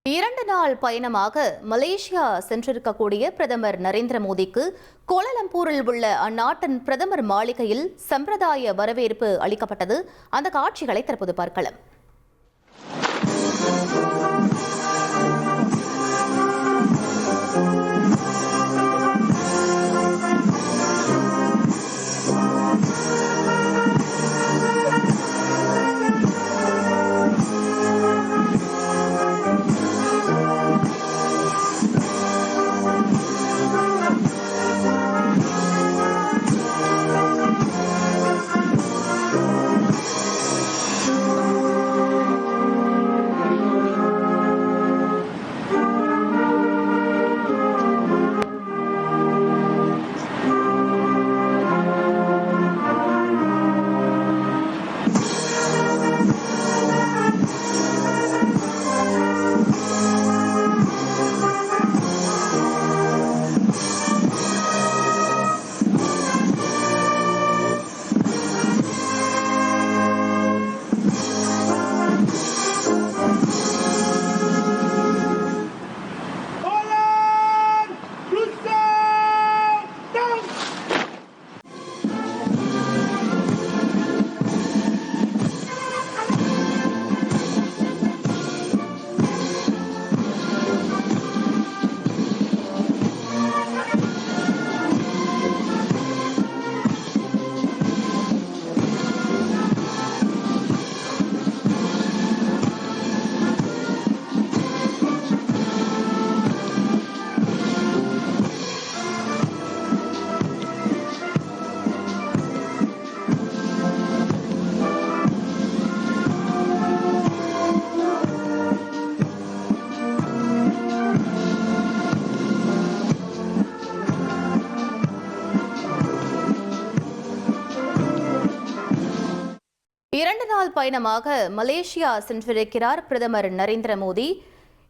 2 நாள் பயணமாக மலேசியா சென்றிருக்கக்கூடிய பிரதமர் நரேந்திர மோடிக்கு கோலாலம்பூரில் உள்ள அந்நாட்டின் பிரதமர் மாளிகையில் சம்பிரதாய வரவேற்பு அளிக்கப்பட்டது. அந்த காட்சிகளை தற்போது பார்க்கலாம். இரண்டு நாள் பயணமாக மலேசியா சென்றிருக்கிறார் பிரதமர் நரேந்திர மோடி.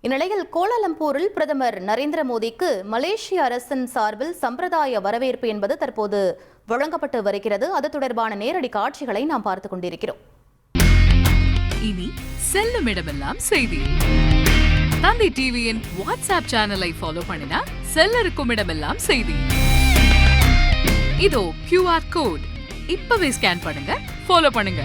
இந்நிலையில் கோலாலம்பூரில் பிரதமர் நரேந்திர மோடிக்கு மலேசிய அரசின் சார்பில் சம்பிரதாய வரவேற்பு என்பது தற்போது வழங்கப்பட்டு வருகிறது. அது தொடர்பான நேரடி காட்சிகளை நாம் பார்த்துக் கொண்டிருக்கிறோம். இனி செல்லும் இடமெல்லாம் செய்தி. தந்தி டிவியின் வாட்ஸ்அப் சேனலை ஃபாலோ பண்ணினா செல்ல இருக்கும் இடமெல்லாம் செய்தி. இதோ QR கோட் இப்பவே ஸ்கேன் பண்ணுங்க, ஃபாலோ பண்ணுங்க.